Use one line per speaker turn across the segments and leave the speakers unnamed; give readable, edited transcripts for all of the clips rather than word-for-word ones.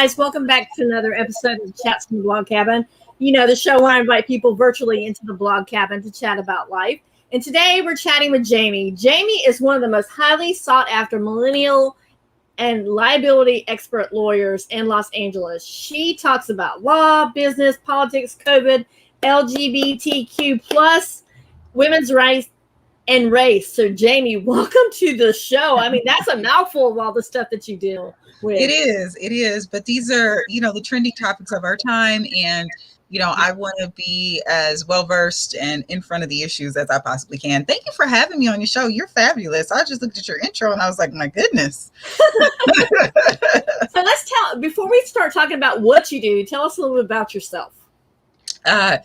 guys, welcome back to another episode of Chats from the Blog Cabin. You know, the show where I invite people virtually into the blog cabin to chat about life. And today we're chatting with Jamie. Jamie is one of the most highly sought after millennial and liability expert lawyers in Los Angeles. She talks about law, business, politics, COVID, LGBTQ plus, women's rights, and race. So Jamie, welcome to the show. I mean, that's a mouthful of all the stuff that you deal with.
It is. But these are, the trending topics of our time. And, I want to be as well-versed and in front of the issues as I possibly can. Thank you for having me on your show. You're fabulous. I just looked at your intro and I was like, my goodness.
So before we start talking about what you do, tell us a little bit about yourself.
I'm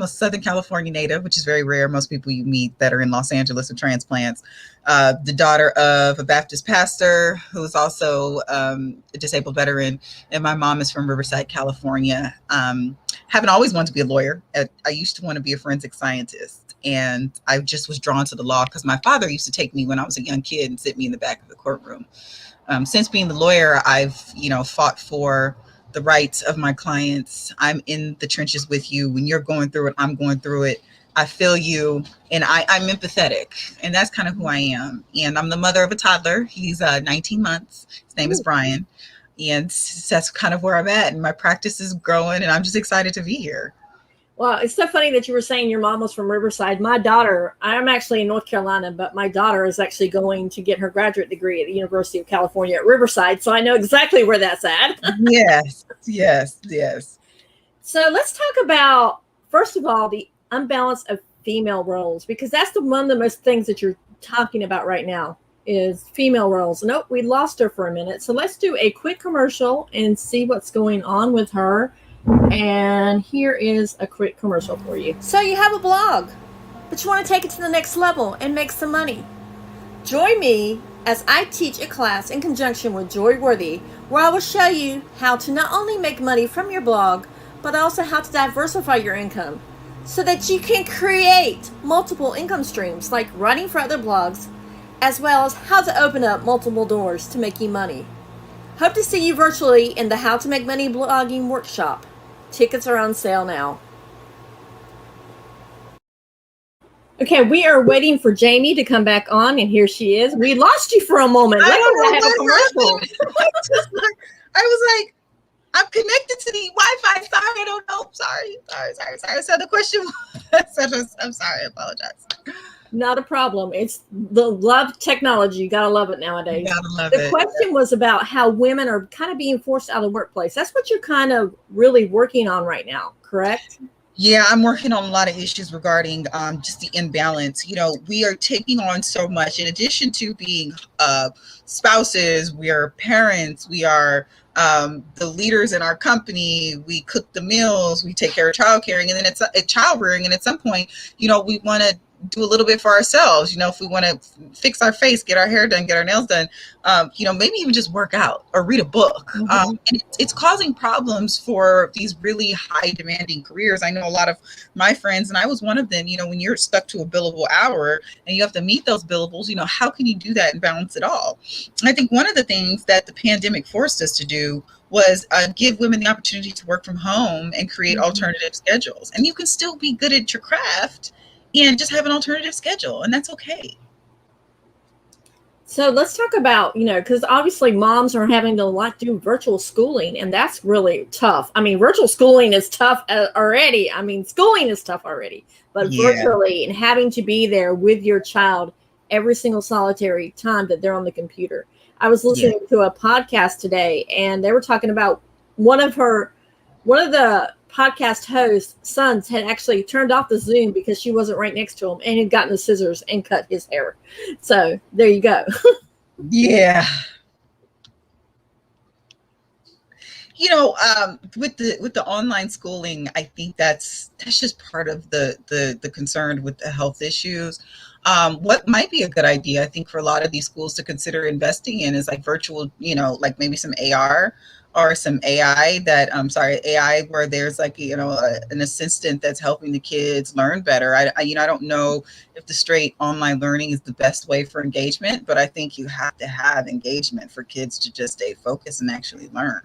a Southern California native, which is very rare. Most people you meet that are in Los Angeles are transplants. The daughter of a Baptist pastor who is also a disabled veteran. And my mom is from Riverside, California. Haven't always wanted to be a lawyer. I used to want to be a forensic scientist. And I just was drawn to the law because my father used to take me when I was a young kid and sit me in the back of the courtroom. Since being the lawyer, I've, fought for the rights of my clients. I'm in the trenches with you. When you're going through it, I'm going through it. I feel you, and I'm empathetic, and that's kind of who I am. And I'm the mother of a toddler. He's 19 months. His name is Brian, and that's kind of where I'm at. And my practice is growing, and I'm just excited to be here.
Well, it's so funny that you were saying your mom was from Riverside. My daughter, I'm actually in North Carolina, but my daughter is actually going to get her graduate degree at the University of California at Riverside. So I know exactly where that's at.
Yes.
So let's talk about, first of all, the unbalance of female roles, because that's one of the most things that you're talking about right now is female roles. Nope, we lost her for a minute. So let's do a quick commercial and see what's going on with her. And here is a quick commercial for you. So you have a blog, but you want to take it to the next level and make some money. Join me as I teach a class in conjunction with Joy Worthy, where I will show you how to not only make money from your blog, but also how to diversify your income so that you can create multiple income streams like writing for other blogs, as well as how to open up multiple doors to make you money. Hope to see you virtually in the How to Make Money Blogging Workshop. Tickets are on sale now. Okay, we are waiting for Jamie to come back on, and here she is. We lost you for a moment.
I was like, I'm connected to the Wi-Fi. Sorry, I don't know. Sorry. So the question was, I'm sorry, I apologize.
Not a problem. It's the love technology. You gotta love it nowadays. The question was about how women are kind of being forced out of the workplace. That's what you're kind of really working on right now, correct?
Yeah, I'm working on a lot of issues regarding just the imbalance. We are taking on so much. In addition to being spouses, we are parents, we are the leaders in our company, we cook the meals, we take care of child caring, and then it's child rearing. And at some point, we want to do a little bit for ourselves. If we want to fix our face, get our hair done, get our nails done, maybe even just work out or read a book. And it's causing problems for these really high demanding careers. I know a lot of my friends, and I was one of them, when you're stuck to a billable hour and you have to meet those billables, how can you do that and balance it all? And I think one of the things that the pandemic forced us to do was give women the opportunity to work from home and create alternative schedules. And you can still be good at your craft and just have an alternative schedule, and that's okay.
So let's talk about, because obviously moms are having to do virtual schooling, and that's really tough. I mean, virtual schooling is tough already. I mean, schooling is tough already, but virtually and having to be there with your child every single solitary time that they're on the computer. I was listening to a podcast today, and they were talking about one of the podcast host's sons had actually turned off the Zoom because she wasn't right next to him and had gotten the scissors and cut his hair. So there you go.
Yeah. With the online schooling, I think that's just part of the concern with the health issues. What might be a good idea, I think, for a lot of these schools to consider investing in is like virtual, like maybe some AR or some AI AI where there's like, an assistant that's helping the kids learn better. I don't know if the straight online learning is the best way for engagement, but I think you have to have engagement for kids to just stay focused and actually learn.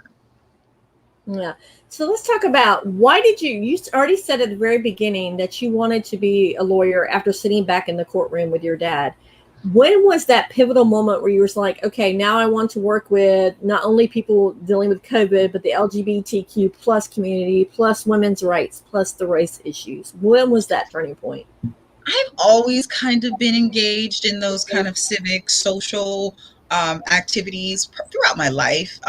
Yeah. So let's talk about, why did you already said at the very beginning that you wanted to be a lawyer after sitting back in the courtroom with your dad. When was that pivotal moment where you were like, okay, now I want to work with not only people dealing with COVID, but the LGBTQ plus community, plus women's rights, plus the race issues? When was that turning point?
I've always kind of been engaged in those kind of civic, social activities throughout my life.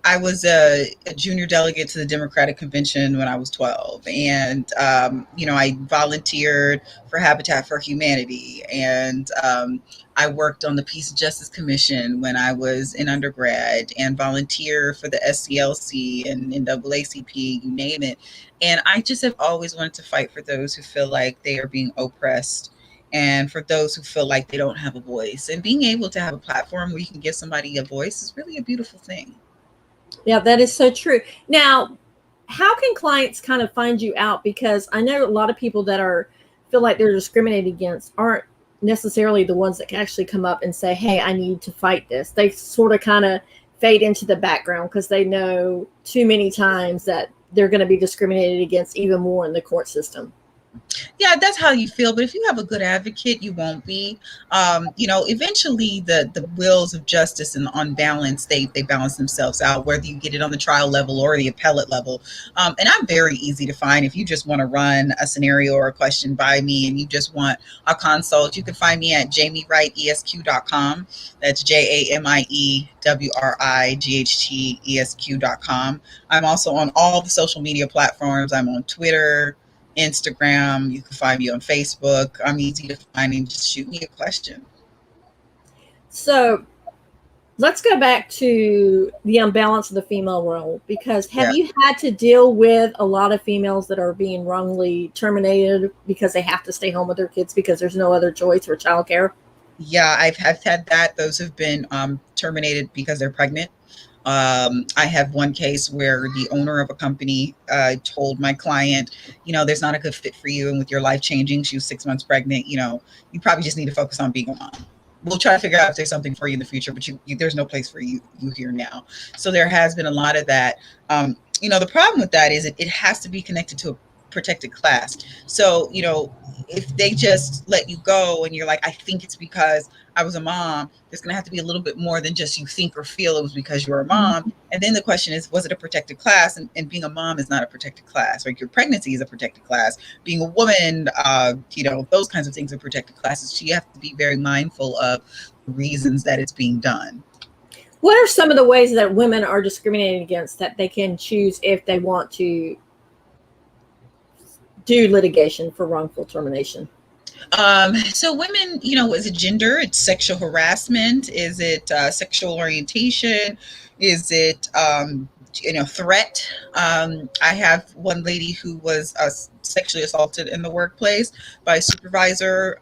I was a junior delegate to the Democratic Convention when I was 12. And, I volunteered for Habitat for Humanity. And I worked on the Peace and Justice Commission when I was in undergrad, and volunteer for the SCLC and NAACP, you name it. And I just have always wanted to fight for those who feel like they are being oppressed, and for those who feel like they don't have a voice. And being able to have a platform where you can give somebody a voice is really a beautiful thing.
Yeah, that is so true. Now, how can clients kind of find you out? Because I know a lot of people that feel like they're discriminated against aren't necessarily the ones that can actually come up and say, hey, I need to fight this. They sort of kind of fade into the background because they know too many times that they're going to be discriminated against even more in the court system.
Yeah, that's how you feel. But if you have a good advocate, you won't be. Eventually the wheels of justice and on balance, they balance themselves out, whether you get it on the trial level or the appellate level. And I'm very easy to find. If you just want to run a scenario or a question by me and you just want a consult, you can find me at JamieWrightESQ.com. That's JamieWrightESQ.com. I'm also on all the social media platforms. I'm on Twitter, Instagram. You can find me on Facebook. I'm easy to find, and just shoot me a question.
So let's go back to the unbalance of the female role, because have you had to deal with a lot of females that are being wrongly terminated because they have to stay home with their kids because there's no other choice for childcare?
Yeah, I've had that. Those have been terminated because they're pregnant. I have one case where the owner of a company told my client, there's not a good fit for you. And with your life changing, she was 6 months pregnant, you probably just need to focus on being a mom. We'll try to figure out if there's something for you in the future, but there's no place for you here now. So there has been a lot of that. The problem with that is it has to be connected to a protected class. So, if they just let you go and you're like, I think it's because I was a mom, there's going to have to be a little bit more than just you think or feel it was because you were a mom. And then the question is, was it a protected class? And being a mom is not a protected class. Like, your pregnancy is a protected class. Being a woman, those kinds of things are protected classes. So you have to be very mindful of the reasons that it's being done.
What are some of the ways that women are discriminated against that they can choose if they want to do litigation for wrongful termination?
So women, is it gender? It's sexual harassment? Is it sexual orientation? Is it, threat? I have one lady who was sexually assaulted in the workplace by a supervisor.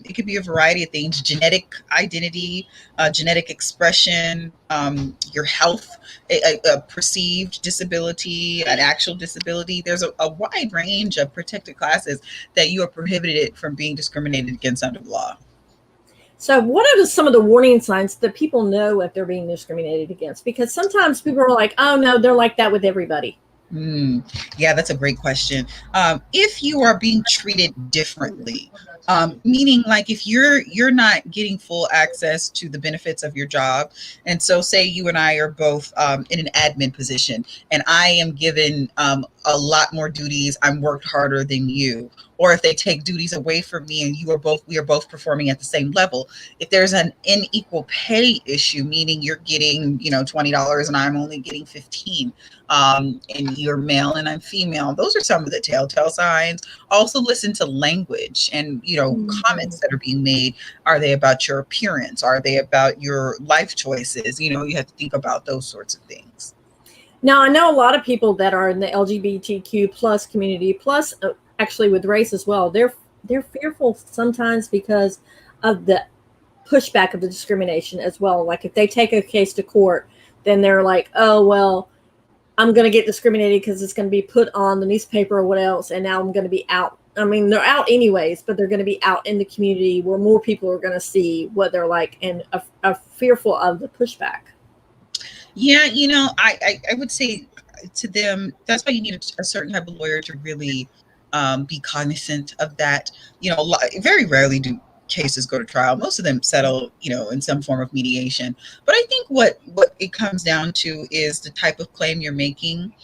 It could be a variety of things: genetic identity, genetic expression, your health, a perceived disability, an actual disability. There's a wide range of protected classes that you are prohibited from being discriminated against under the law.
So what are some of the warning signs that people know if they're being discriminated against? Because sometimes people are like, oh, no, they're like that with everybody.
Yeah, that's a great question. If you are being treated differently, meaning like if you're not getting full access to the benefits of your job, and so say you and I are both in an admin position, and I am given a lot more duties, I'm worked harder than you, or if they take duties away from me and we are both performing at the same level. If there's an unequal pay issue, meaning you're getting $20 and I'm only getting 15, and you're male and I'm female, those are some of the telltale signs. Also listen to language and comments that are being made. Are they about your appearance? Are they about your life choices? You have to think about those sorts of things.
Now, I know a lot of people that are in the LGBTQ plus community, plus actually with race as well, they're fearful sometimes because of the pushback of the discrimination as well. Like if they take a case to court, then they're like, oh, well, I'm going to get discriminated because it's going to be put on the newspaper or what else, and now I'm going to be out. I mean, they're out anyways, but they're going to be out in the community where more people are going to see what they're like, and are fearful of the pushback.
Yeah, I would say to them, that's why you need a certain type of lawyer to really be cognizant of that. Very rarely do cases go to trial. Most of them settle, in some form of mediation. But I think what it comes down to is the type of claim you're making.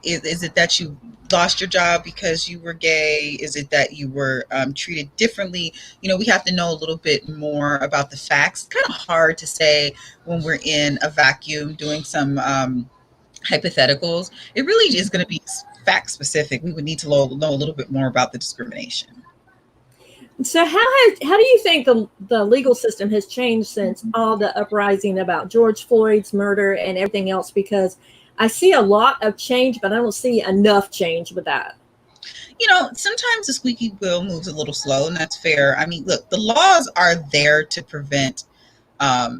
Is it that you lost your job because you were gay? Is it that you were treated differently? We have to know a little bit more about the facts. It's kind of hard to say when we're in a vacuum doing some hypotheticals. It really is going to be fact specific. We would need to know a little bit more about the discrimination.
So how do you think the legal system has changed since all the uprising about George Floyd's murder and everything else? Because I see a lot of change, but I don't see enough change with that.
Sometimes the squeaky wheel moves a little slow, and that's fair. I mean, look, the laws are there to prevent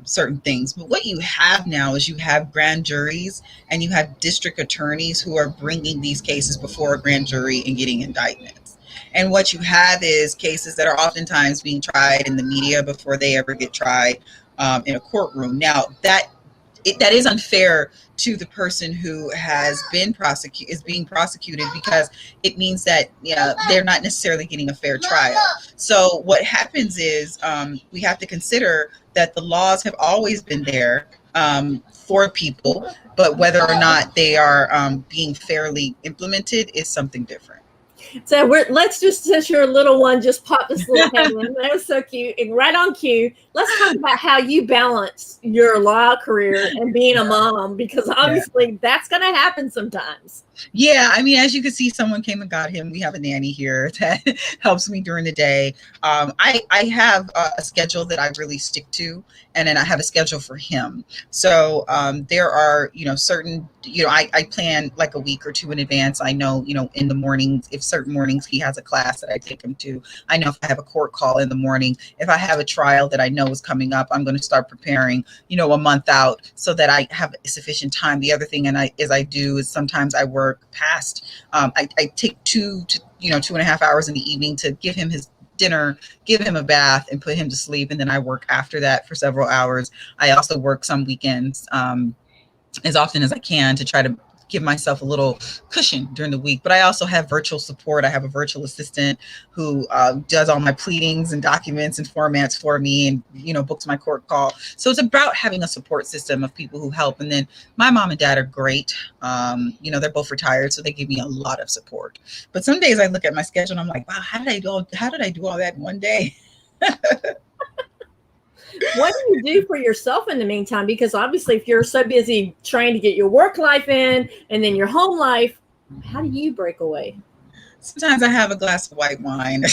certain things, but what you have now is you have grand juries and you have district attorneys who are bringing these cases before a grand jury and getting indictments. And what you have is cases that are oftentimes being tried in the media before they ever get tried in a courtroom. Now, that is unfair to the person who has been being prosecuted, because it means that they're not necessarily getting a fair trial. So what happens is we have to consider that the laws have always been there for people, but whether or not they are being fairly implemented is something different.
So let's just, since your little one just popped this little head in, that was so cute and right on cue. Let's talk about how you balance your law career and being a mom, because obviously that's going to happen sometimes.
Yeah, I mean, as you can see, someone came and got him. We have a nanny here that helps me during the day. I have a schedule that I really stick to, and then I have a schedule for him. So there are, certain, I plan like a week or two in advance. I know, in the mornings, if certain mornings he has a class that I take him to. I know if I have a court call in the morning, if I have a trial that I know is coming up, I'm going to start preparing, a month out so that I have sufficient time. The other thing I do is sometimes I work past. I take 2 to 2.5 hours in the evening to give him his dinner, give him a bath, and put him to sleep, and then I work after that for several hours. I also work some weekends as often as I can to try to give myself a little cushion during the week. But I also have virtual support. I have a virtual assistant who does all my pleadings and documents and formats for me, and books my court call. So it's about having a support system of people who help. And then my mom and dad are great. They're both retired, so they give me a lot of support. But some days I look at my schedule and I'm like, wow, how did I do all that in one day?
What do you do for yourself in the meantime? Because obviously, if you're so busy trying to get your work life in and then your home life, how do you break away?
Sometimes I have a glass of white wine.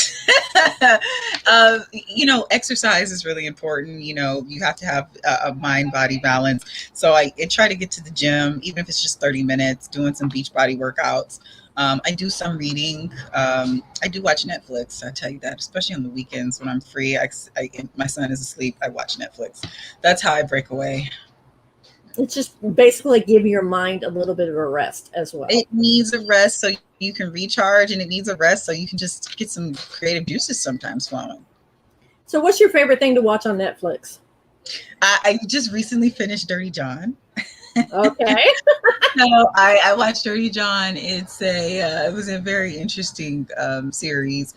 Exercise is really important. You have to have a mind-body balance. So I try to get to the gym, even if it's just 30 minutes, doing some beach body workouts. I do some reading. I do watch Netflix. I tell you that, especially on the weekends when I'm free. My son is asleep. I watch Netflix. That's how I break away.
It's just basically give your mind a little bit of a rest as well.
It needs a rest so you can recharge, and it needs a rest so you can just get some creative juices sometimes flowing.
So what's your favorite thing to watch on Netflix?
I just recently finished Dirty John.
Okay.
So I watched Dirty John. It was a very interesting series.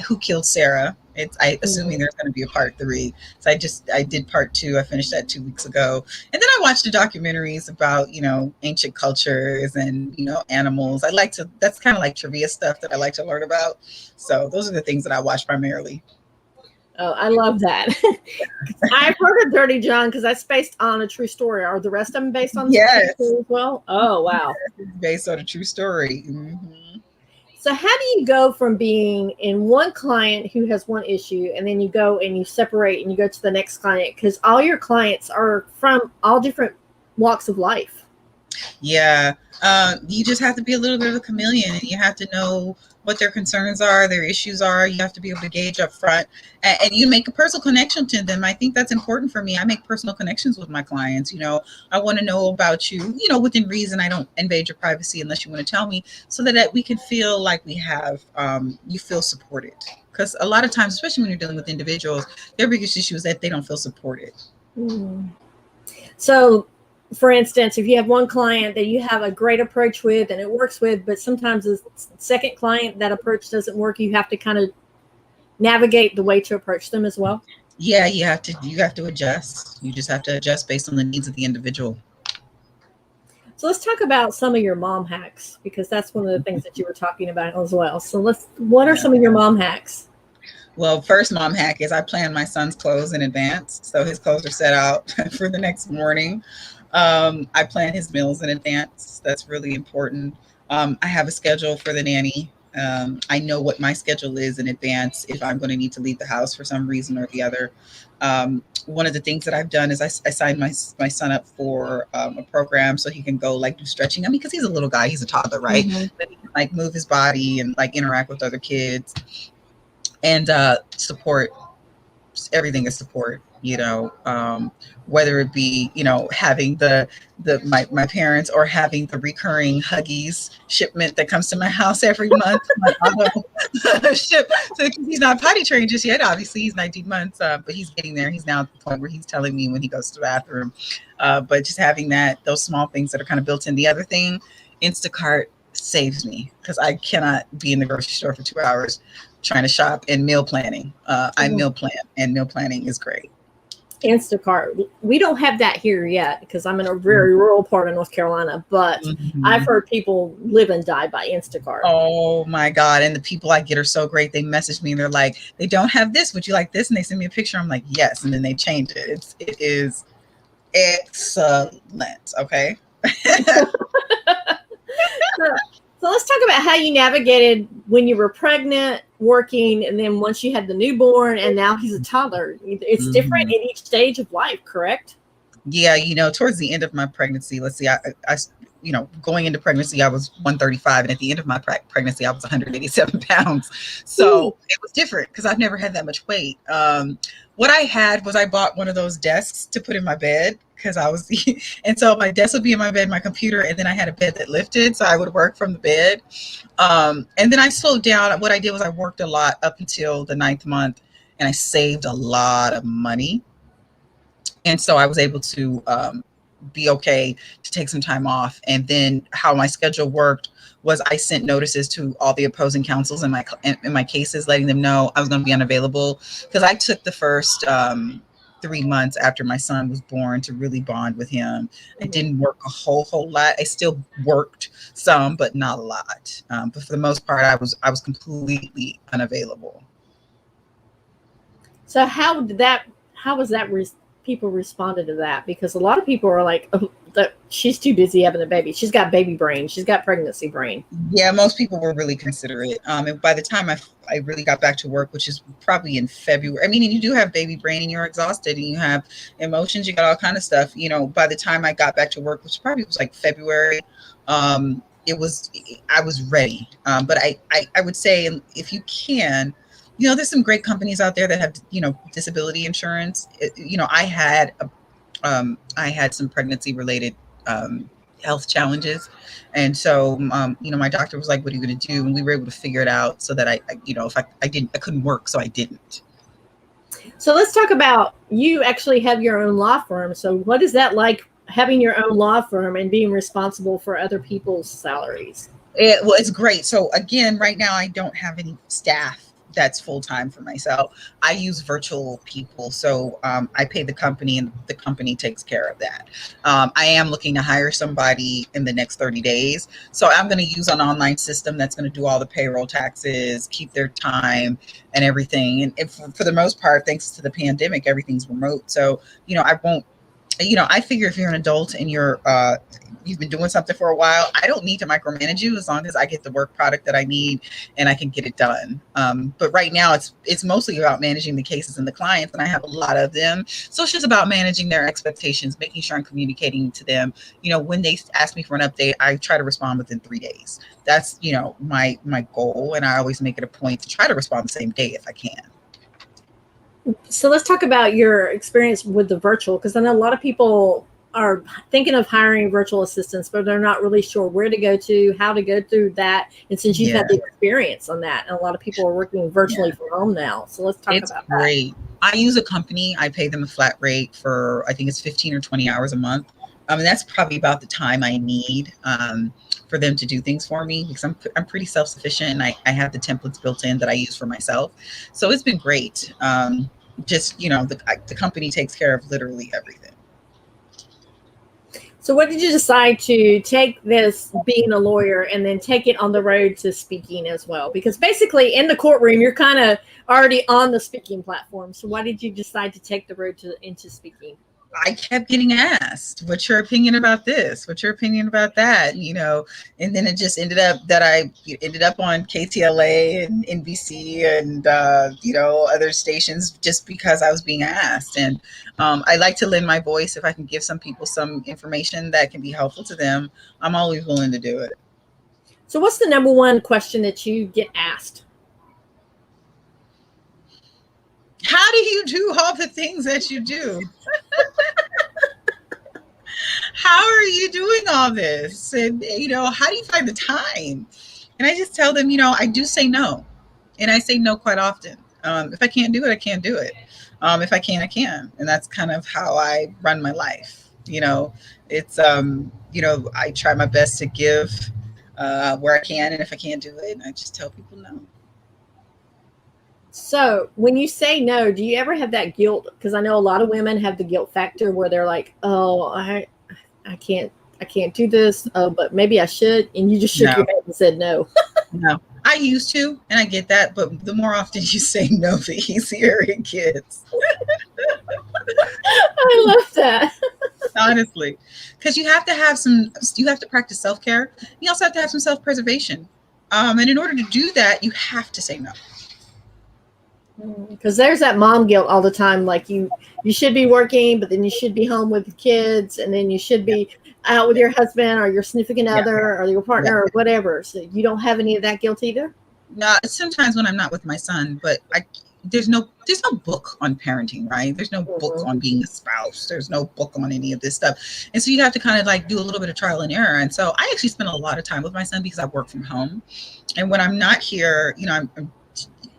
Who Killed Sarah? I assuming there's going to be a part 3. So I did part 2. I finished that 2 weeks ago, and then I watched the documentaries about ancient cultures and animals. That's kind of like trivia stuff that I like to learn about. So those are the things that I watch primarily.
Oh, I love that. I've heard of Dirty John because that's based on a true story. Are the rest of them based on the true story as well? Oh, wow.
It's based on a true story. Mm-hmm.
So how do you go from being in one client who has one issue, and then you go and you separate and you go to the next client? Because all your clients are from all different walks of life.
Yeah. You just have to be a little bit of a chameleon, and you have to know what their concerns are, their issues are. You have to be able to gauge up front, and you make a personal connection to them. I think that's important for me. I make personal connections with my clients. I want to know about you, within reason. I don't invade your privacy unless you want to tell me, so that we can feel like we have, you feel supported. Because a lot of times, especially when you're dealing with individuals, their biggest issue is that they don't feel supported.
So for instance, if you have one client that you have a great approach with and it works with, but sometimes the second client, that approach doesn't work, you have to kind of navigate the way to approach them as well.
Yeah, you have to adjust. You just have to adjust based on the needs of the individual.
So let's talk about some of your mom hacks, because that's one of the things that you were talking about as well. So what are some of your mom hacks?
Well, first mom hack is I plan my son's clothes in advance. So his clothes are set out for the next morning. I plan his meals in advance. That's really important. I have a schedule for the nanny. I know what my schedule is in advance if I'm going to need to leave the house for some reason or the other. One of the things that I've done is I signed my son up for a program so he can go like do stretching. I mean, because he's a little guy, he's a toddler, right? But he can like move his body and like interact with other kids and support. Everything is support, whether it be, having my parents or having the recurring Huggies shipment that comes to my house every month. My auto ship. So he's not potty trained just yet. Obviously, he's 19 months, but he's getting there. He's now at the point where he's telling me when he goes to the bathroom. But just having those small things that are kind of built in. The other thing, Instacart saves me because I cannot be in the grocery store for 2 hours trying to shop and meal planning. I meal plan, and meal planning is great.
Instacart. We don't have that here yet because I'm in a very rural part of North Carolina, but I've heard people live and die by Instacart.
Oh my God. And the people I get are so great. They message me and they're like, they don't have this. Would you like this? And they send me a picture. I'm like, yes. And then they change it. It is excellent. Okay.
So let's talk about how you navigated when you were pregnant, working, and then once you had the newborn, and now he's a toddler. It's different in each stage of life, correct?
Yeah, towards the end of my pregnancy, let's see, I going into pregnancy, I was 135, and at the end of my pregnancy, I was 187 pounds. So it was different because I've never had that much weight. What I had was I bought one of those desks to put in my bed because and so my desk would be in my bed, my computer, and then I had a bed that lifted, so I would work from the bed. And then I slowed down. What I did was I worked a lot up until the 9th month, and I saved a lot of money. And so I was able to be okay to take some time off. And then how my schedule worked was I sent notices to all the opposing counsels in my cases, letting them know I was going to be unavailable, because I took the first 3 months after my son was born to really bond with him. I didn't work a whole lot. I still worked some, but not a lot. But for the most part, I was completely unavailable.
So how was that people responded to that? Because a lot of people are like, oh, she's too busy having a baby. She's got baby brain. She's got pregnancy brain.
Yeah, most people were really considerate. And by the time I really got back to work, which is probably in February. I mean, and you do have baby brain and you're exhausted and you have emotions, you got all kind of stuff. By the time I got back to work, which probably was like February, I was ready. But I would say, if you can, there's some great companies out there that have, disability insurance. I had some pregnancy related health challenges. And so, my doctor was like, what are you going to do? And we were able to figure it out so that I couldn't work. So I didn't.
So let's talk about, you actually have your own law firm. So what is that like, having your own law firm and being responsible for other people's salaries?
Well, it's great. So again, right now I don't have any staff that's full-time for myself. I use virtual people. So I pay the company and the company takes care of that. I am looking to hire somebody in the next 30 days. So I'm going to use an online system that's going to do all the payroll, taxes, keep their time and everything. And for the most part, thanks to the pandemic, everything's remote. So, I won't, I figure if you're an adult and you've been doing something for a while, I don't need to micromanage you as long as I get the work product that I need and I can get it done. But right now it's mostly about managing the cases and the clients, and I have a lot of them. So it's just about managing their expectations, making sure I'm communicating to them. When they ask me for an update, I try to respond within 3 days. That's, my goal. And I always make it a point to try to respond the same day if I can.
So let's talk about your experience with the virtual, because I know a lot of people are thinking of hiring virtual assistants, but they're not really sure where to go to, how to go through that. And since you've had the experience on that, and a lot of people are working virtually from home now. So let's talk about
great.
that.
I use a company. I pay them a flat rate for, I think it's 15 or 20 hours a month. And that's probably about the time I need for them to do things for me, because I'm pretty self-sufficient, and I have the templates built in that I use for myself. So it's been great. Just, the company takes care of literally everything.
So what did you decide to take this being a lawyer and then take it on the road to speaking as well? Because basically in the courtroom, you're kind of already on the speaking platform. So why did you decide to take the road into speaking?
I kept getting asked, what's your opinion about this? What's your opinion about that? And then it just ended up that I ended up on KTLA and NBC and, other stations, just because I was being asked. And I like to lend my voice. If I can give some people some information that can be helpful to them, I'm always willing to do it.
So what's the number one question that you get asked?
How do you do all the things that you do? How are you doing all this? And, how do you find the time? And I just tell them, I do say no. And I say no quite often. If I can't do it, I can't do it. If I can, I can. And that's kind of how I run my life. It's, I try my best to give where I can. And if I can't do it, I just tell people no.
So when you say no, do you ever have that guilt? Because I know a lot of women have the guilt factor where they're like, oh, I can't do this, but maybe I should. And you just shook your head and said no.
No, I used to, and I get that. But the more often you say no, the easier it gets.
I love that.
Honestly, because you have to practice self-care. You also have to have some self-preservation. And in order to do that, you have to say no.
Because there's that mom guilt all the time. Like you should be working, but then you should be home with the kids, and then you should be out with your husband or your significant other or your partner or whatever. So you don't have any of that guilt either?
No, sometimes when I'm not with my son, but there's no book on parenting, right? There's no book on being a spouse. There's no book on any of this stuff. And so you have to kind of like do a little bit of trial and error. And so I actually spend a lot of time with my son because I work from home. And when I'm not here,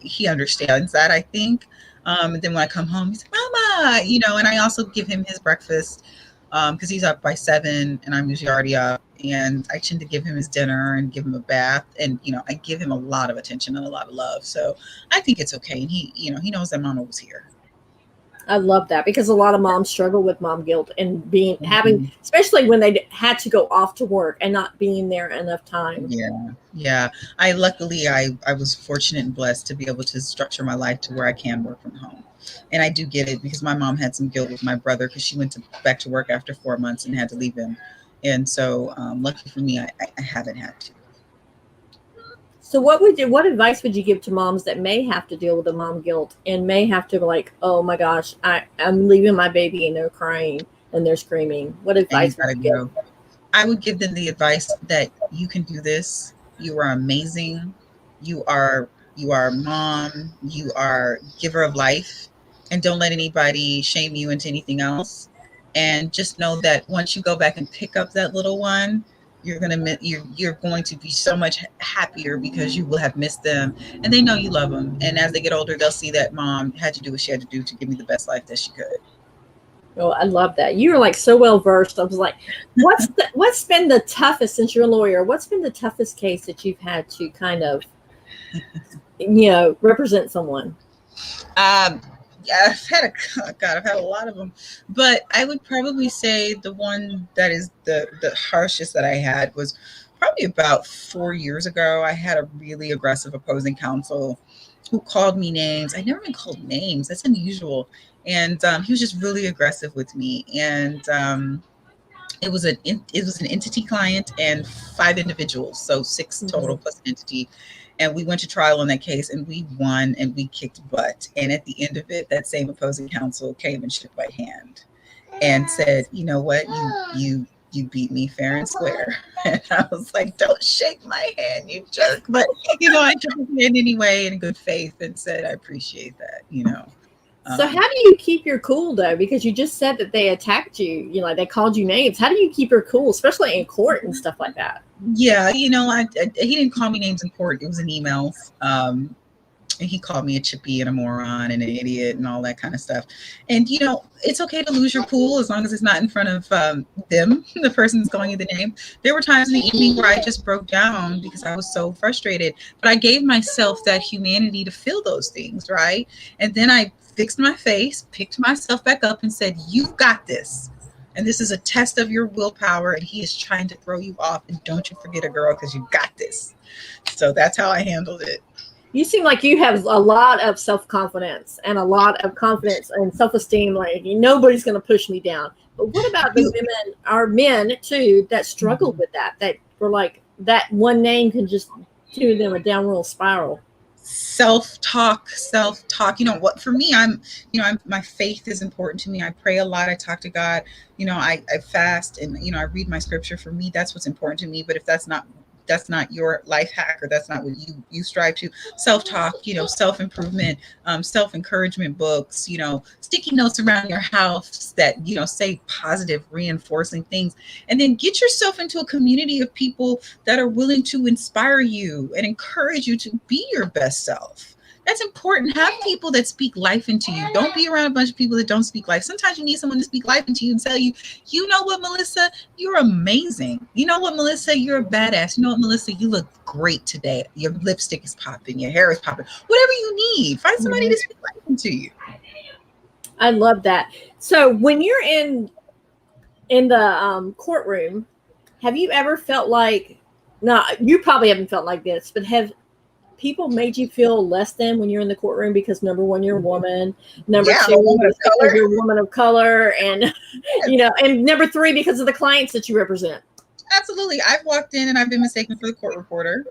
he understands that, I think. And then when I come home, he's like, Mama, and I also give him his breakfast because he's up by 7 and I'm usually already up. And I tend to give him his dinner and give him a bath. And, I give him a lot of attention and a lot of love. So I think it's okay. And he knows that Mama was here.
I love that, because a lot of moms struggle with mom guilt and having, especially when they had to go off to work and not being there enough time.
Yeah. I was fortunate and blessed to be able to structure my life to where I can work from home. And I do get it, because my mom had some guilt with my brother because she went back to work after 4 months and had to leave him. And so lucky for me, I haven't had to.
So what advice would you give to moms that may have to deal with the mom guilt and may have to like, oh my gosh, I'm leaving my baby and they're crying and they're screaming? What advice would you give?
I would give them the advice that you can do this. You are amazing. You are mom. You are giver of life, and don't let anybody shame you into anything else. And just know that once you go back and pick up that little one, you're going to be so much happier because you will have missed them, and they know you love them. And as they get older, they'll see that mom had to do what she had to do to give me the best life that she could.
Oh, I love that. You were like so well versed. I was like, what's been the toughest, since you're a lawyer, what's been the toughest case that you've had to kind of, represent someone?
Yeah, I've had a lot of them, but I would probably say the one that is the harshest that I had was probably about 4 years ago. I had a really aggressive opposing counsel who called me names. I'd never been called names. That's unusual. And he was just really aggressive with me. And it was an entity client and 5 individuals, so 6 total plus an entity. And we went to trial on that case, and we won, and we kicked butt. And at the end of it, that same opposing counsel came and shook my hand and said, you know what, you beat me fair and square. And I was like, don't shake my hand, you jerk. But, I took his hand anyway in good faith and said, I appreciate that,
So how do you keep your cool, though? Because you just said that they attacked you, they called you names. How do you keep your cool, especially in court and stuff like that?
Yeah, he didn't call me names in court. It was in emails. And he called me a chippy and a moron and an idiot and all that kind of stuff. And, you know, it's okay to lose your cool as long as it's not in front of them, the person's calling you the name. There were times in the evening where I just broke down because I was so frustrated. But I gave myself that humanity to feel those things, right? And then I fixed my face, picked myself back up and said, you've got this. And this is a test of your willpower, and he is trying to throw you off. And don't you forget it, girl, because you got this. So that's how I handled it.
You seem like you have a lot of self-confidence and a lot of confidence and self-esteem. Like, nobody's going to push me down. But what about the women, our men too, that struggle with that? That were like, that one name can just do them a downward spiral.
Self-talk. You know what, for me, my faith is important to me. I pray a lot. I talk to God. You know, I fast, and, you know, I read my scripture. For me, that's what's important to me. But if that's not your life hack, or that's not what you strive to, self-talk, you know, self-improvement, self-encouragement books, you know, sticky notes around your house that, you know, say positive reinforcing things, and then get yourself into a community of people that are willing to inspire you and encourage you to be your best self. That's important. Have people that speak life into you. Don't be around a bunch of people that don't speak life. Sometimes you need someone to speak life into you and tell you, you know what, Melissa, you're amazing. You know what, Melissa, you're a badass. You know what, Melissa, you look great today. Your lipstick is popping. Your hair is popping. Whatever you need, find somebody to speak life into you.
I love that. So when you're in the courtroom, have you ever felt like, no, you probably haven't felt like this, but have people made you feel less than when you're in the courtroom because, number one, you're a woman, number two, you're a woman of color, and you know, and number three, because of the clients that you represent?
Absolutely. I've walked in and I've been mistaken for the court reporter.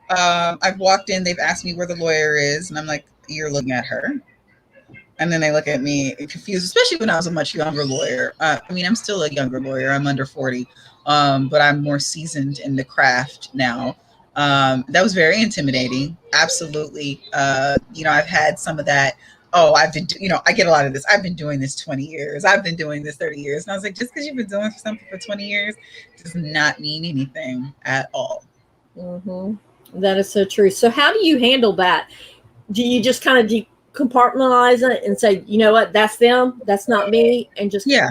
I've walked in, they've asked me where the lawyer is, and I'm like, you're looking at her. And then they look at me confused, especially when I was a much younger lawyer. I mean, I'm still a younger lawyer. I'm under 40, but I'm more seasoned in the craft now. That was very intimidating. Absolutely. You know, I've had some of that. Oh, you know, I get a lot of this. I've been doing this 20 years. I've been doing this 30 years. And I was like, just because you've been doing something for 20 years does not mean anything at all.
Mm-hmm. That is so true. So how do you handle that? Do you just kind of compartmentalize it and say, you know what, that's them, that's not me, and just...
Yeah,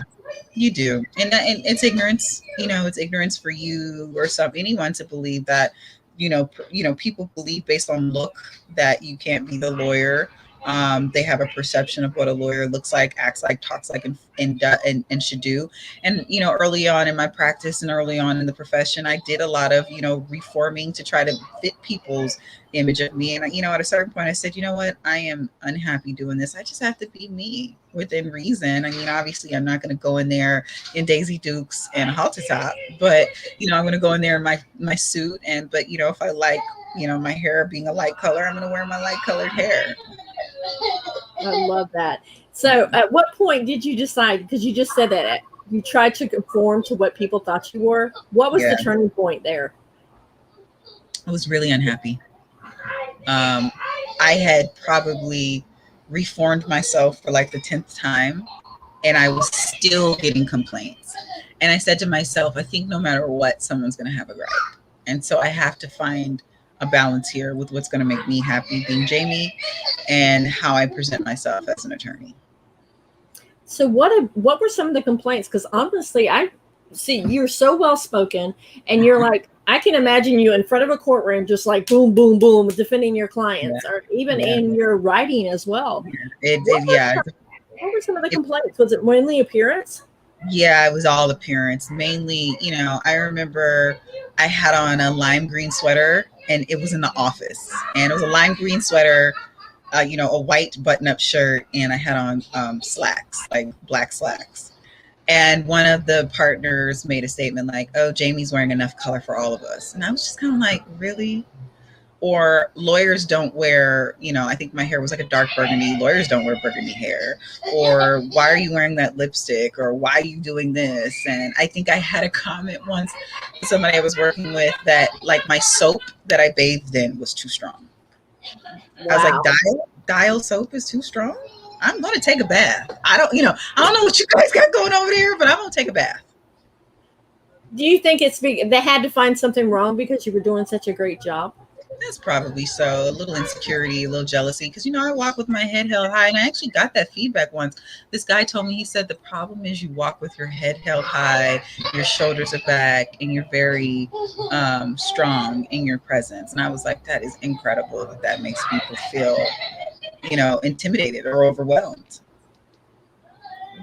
you do. And it's ignorance. You know, it's ignorance for you or anyone to believe that, you know, people believe based on look that you can't be the lawyer. They have a perception of what a lawyer looks like, acts like, talks like, and should do. And, you know, early on in my practice and early on in the profession, I did a lot of, you know, reforming to try to fit people's image of me. And, you know, at a certain point I said, you know what, I am unhappy doing this. I just have to be me within reason. I mean, obviously I'm not going to go in there in Daisy Dukes and a halter top, but, you know, I'm going to go in there in my suit. But, you know, if I like, you know, my hair being a light color, I'm going to wear my light colored hair.
I love that. So at what point did you decide, because you just said that you tried to conform to what people thought you were, what was the turning point there?
I was really unhappy. I had probably reformed myself for like the 10th time, and I was still getting complaints. And I said to myself, I think no matter what, someone's going to have a gripe. And so I have to find a balance here with what's going to make me happy being Jamie and how I present myself as an attorney. So
what were some of the complaints? Because honestly, I see you're so well spoken, and you're like, I can imagine you in front of a courtroom, just like boom, boom, boom, defending your clients, or even in your writing as well. What were some of the complaints? Was it mainly appearance?
Yeah, it was all appearance. Mainly, you know, I remember I had on a lime green sweater, and it was in the office, and it was a lime green sweater, you know, a white button-up shirt, and I had on slacks, like black slacks. And one of the partners made a statement like, oh, Jamie's wearing enough color for all of us. And I was just kind of like, really? Or lawyers don't wear, you know, I think my hair was like a dark burgundy. Lawyers don't wear burgundy hair. Or why are you wearing that lipstick? Or why are you doing this? And I think I had a comment once with somebody I was working with that like my soap that I bathed in was too strong. Wow. I was like, Dial soap is too strong? I'm going to take a bath. I don't know what you guys got going over there, but I'm going to take a bath.
Do you think they had to find something wrong because you were doing such a great job?
That's probably so. A little insecurity, a little jealousy. Because, I walk with my head held high. And I actually got that feedback once. This guy told me, he said, the problem is you walk with your head held high, your shoulders are back, and you're very strong in your presence. And I was like, that is incredible that makes people feel, intimidated or overwhelmed.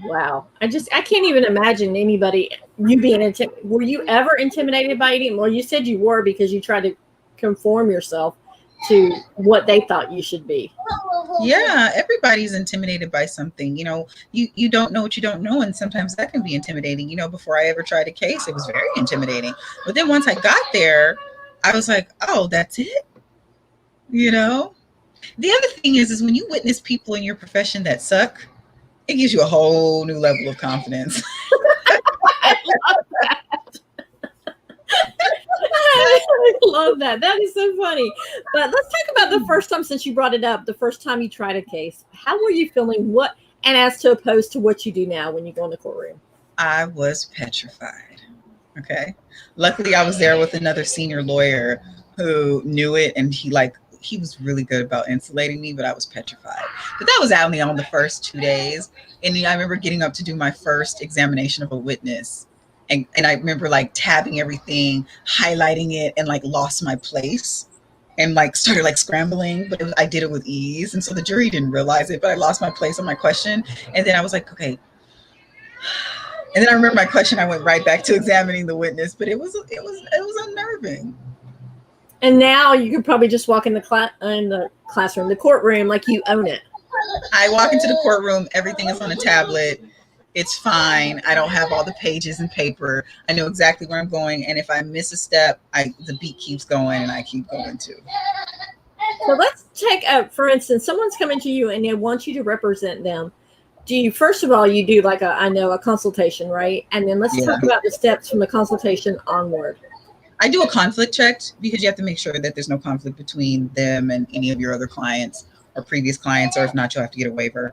Wow. I can't even imagine anybody, you being intimidated. Were you ever intimidated by anyone? Well, you said you were because you tried to conform yourself to what they thought you should be.
Yeah, everybody's intimidated by something. You don't know what you don't know, and sometimes that can be intimidating. Before I ever tried a case, it was very intimidating. But then once I got there, I was like, oh, that's it. The other thing is when you witness people in your profession that suck, it gives you a whole new level of confidence.
I love that. I love that. That is so funny. But let's talk about the first time, since you brought it up, the first time you tried a case. How were you feeling? And as to opposed to what you do now when you go in the courtroom?
I was petrified. Okay. Luckily, I was there with another senior lawyer who knew it, and he was really good about insulating me, but I was petrified. But that was only on the first 2 days. And I remember getting up to do my first examination of a witness. And I remember tabbing everything, highlighting it, and lost my place and started scrambling, but I did it with ease. And so the jury didn't realize it, but I lost my place on my question. And then I was like, okay. And then I remember my question, I went right back to examining the witness, but it was unnerving.
And now you could probably just walk in the classroom, the courtroom, like you own it.
I walk into the courtroom, everything is on a tablet. It's fine. I don't have all the pages and paper. I know exactly where I'm going. And if I miss a step, the beat keeps going and I keep going too.
So let's take for instance, someone's coming to you and they want you to represent them. First of all, you do a consultation, right? And then let's talk about the steps from the consultation onward.
I do a conflict check because you have to make sure that there's no conflict between them and any of your other clients or previous clients, or if not, you'll have to get a waiver.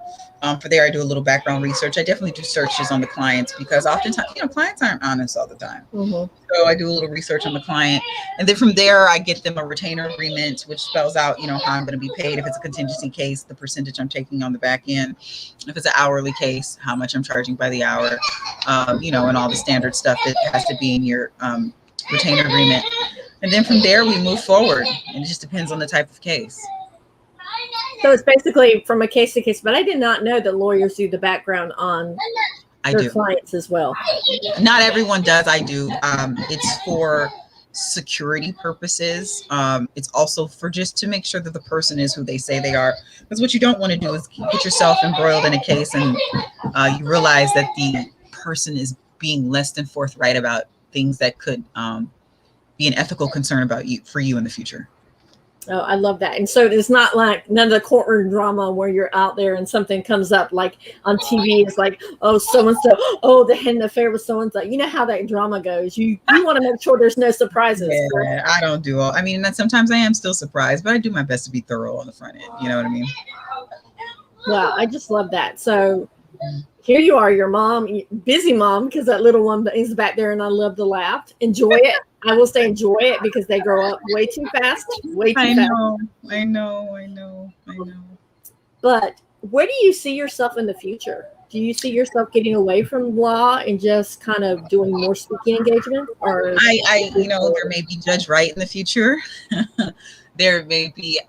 For there, I do a little background research. I definitely do searches on the clients because oftentimes, clients aren't honest all the time. Mm-hmm. So I do a little research on the client. And then from there, I get them a retainer agreement, which spells out, how I'm going to be paid. If it's a contingency case, the percentage I'm taking on the back end. If it's an hourly case, how much I'm charging by the hour, and all the standard stuff that has to be in your retainer agreement. And then from there, we move forward. And it just depends on the type of case.
So it's basically from a case to case, but I did not know that lawyers do the background on their clients as well.
Not everyone does. I do. It's for security purposes. It's also for just to make sure that the person is who they say they are. Because what you don't want to do is get yourself embroiled in a case and you realize that the person is being less than forthright about things that could be an ethical concern for you in the future.
Oh, I love that. And so it's not like none of the courtroom drama where you're out there and something comes up like on TV. It's like, oh, so-and-so, oh, they had an affair with so-and-so. You know how that drama goes. You want to make sure there's no surprises.
Yeah, I don't do all. I mean, sometimes I am still surprised, but I do my best to be thorough on the front end. You know what I mean?
Wow, I just love that. So here you are, your mom, busy mom, because that little one is back there and I love to laugh. Enjoy it. I will say enjoy it because they grow up way too fast. I know. But where do you see yourself in the future? Do you see yourself getting away from law and just kind of doing more speaking engagement? Or
there may be Judge Wright in the future. There may be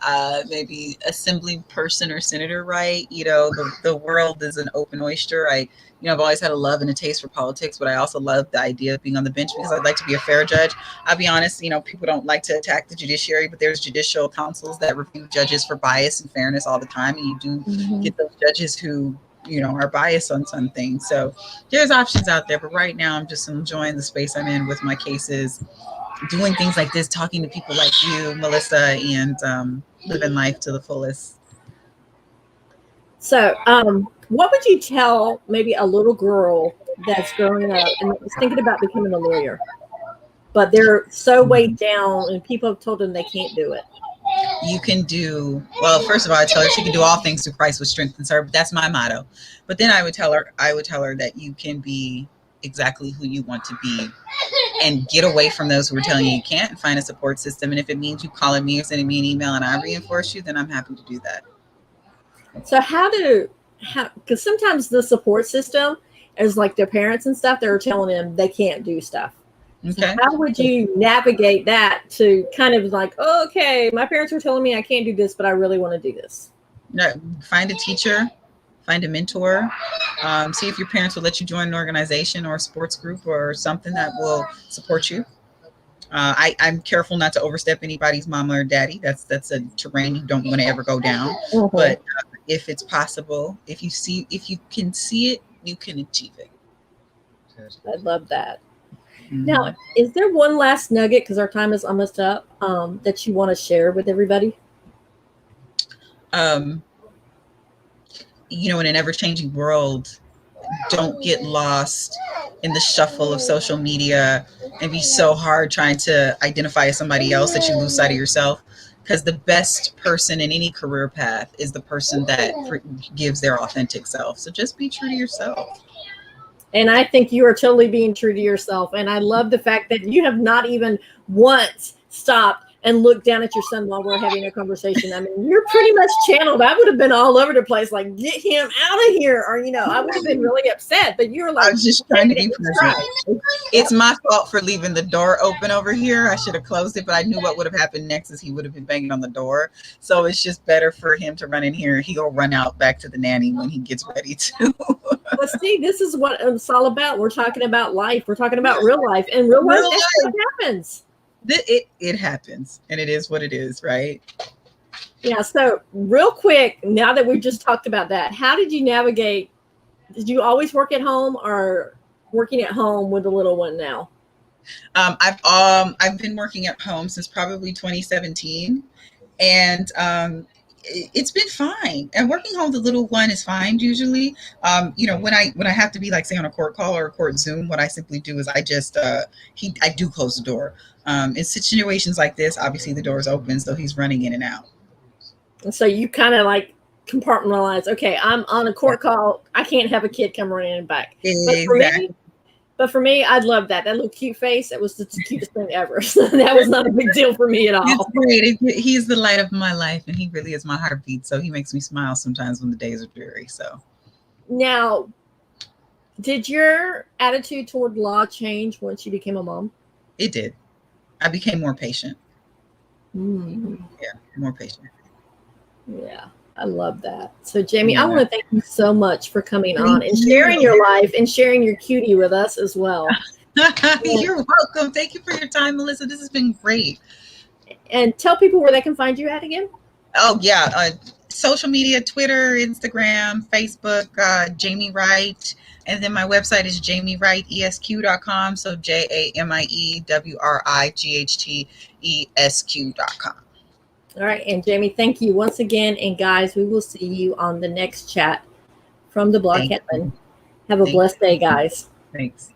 maybe assembly person or Senator Wright. The world is an open oyster. I've always had a love and a taste for politics, but I also love the idea of being on the bench because I'd like to be a fair judge. I'll be honest, people don't like to attack the judiciary, but there's judicial councils that review judges for bias and fairness all the time. And you do get those judges who, are biased on some things. So there's options out there, but right now I'm just enjoying the space I'm in with my cases, doing things like this, talking to people like you, Melissa, and living life to the fullest.
So, what would you tell maybe a little girl that's growing up and is thinking about becoming a lawyer, but they're so weighed down and people have told them they can't do it?
You can do, well, first of all, I tell her she can do all things through Christ which strengthens her. But that's my motto. But then I would tell her that you can be exactly who you want to be, and get away from those who are telling you can't, and find a support system. And if it means you calling me or sending me an email and I reinforce you, then I'm happy to do that.
So because sometimes the support system is like their parents and stuff, they're telling them they can't do stuff.
Okay.
So how would you navigate that to kind of like, oh, okay, my parents are telling me I can't do this, but I really want to do this?
No, find a teacher, find a mentor, see if your parents will let you join an organization or a sports group or something that will support you. I'm careful not to overstep anybody's mama or daddy. That's a terrain you don't want to ever go down.
Mm-hmm.
But if it's possible, if you can see it, you can achieve it.
I love that. Mm-hmm. Now, is there one last nugget, because our time is almost up, that you want to share with everybody?
In an ever-changing world, don't get lost in the shuffle of social media and be so hard trying to identify as somebody else that you lose sight of yourself. Because the best person in any career path is the person that gives their authentic self. So just be true to yourself.
And I think you are totally being true to yourself. And I love the fact that you have not even once stopped and looked down at your son while we're having a conversation. I mean, you're pretty much channeled. I would have been all over the place, like, get him out of here. Or, I would have been really upset. But you're like,
I was just trying to be present. It's my fault for leaving the door open over here. I should have closed it, but I knew what would have happened next is he would have been banging on the door. So it's just better for him to run in here. He'll run out back to the nanny when he gets ready to.
But see, this is what it's all about. We're talking about life. We're talking about real life. And real life, that's what happens.
It happens, and it is what it is, right?
Yeah. So real quick, now that we've just talked about that, how did you navigate? Did you always work at home, or working at home with the little one now?
I've been working at home since probably 2017, and it's been fine. And working home with the little one is fine usually. When I have to be, like, say, on a court call or a court Zoom, what I simply do is I just I do close the door. In situations like this, obviously the door is open, so he's running in and out.
And so you kind of like compartmentalize. Okay, I'm on a court call. I can't have a kid come running back.
Exactly.
But for me, I love that little cute face. That was the cutest thing ever. So that was not a big deal for me at all.
It's great. He's the light of my life, and he really is my heartbeat. So he makes me smile sometimes when the days are dreary. So
now, did your attitude toward law change once you became a mom?
It did. I became more patient.
Mm-hmm.
Yeah, more patient.
Yeah, I love that. So, Jamie, I want to thank you so much for coming on and sharing your life and sharing your cutie with us as well.
You're welcome. Thank you for your time, Melissa. This has been great.
And tell people where they can find you at again.
Oh, yeah. Social media, Twitter, Instagram, Facebook, Jamie Wright. And then my website is jamiewrightesq.com. So JamiewRightesq.com. All
right. And Jamie, thank you once again. And guys, we will see you on the next chat from the Block Headland. Have a blessed day, guys.
Thanks.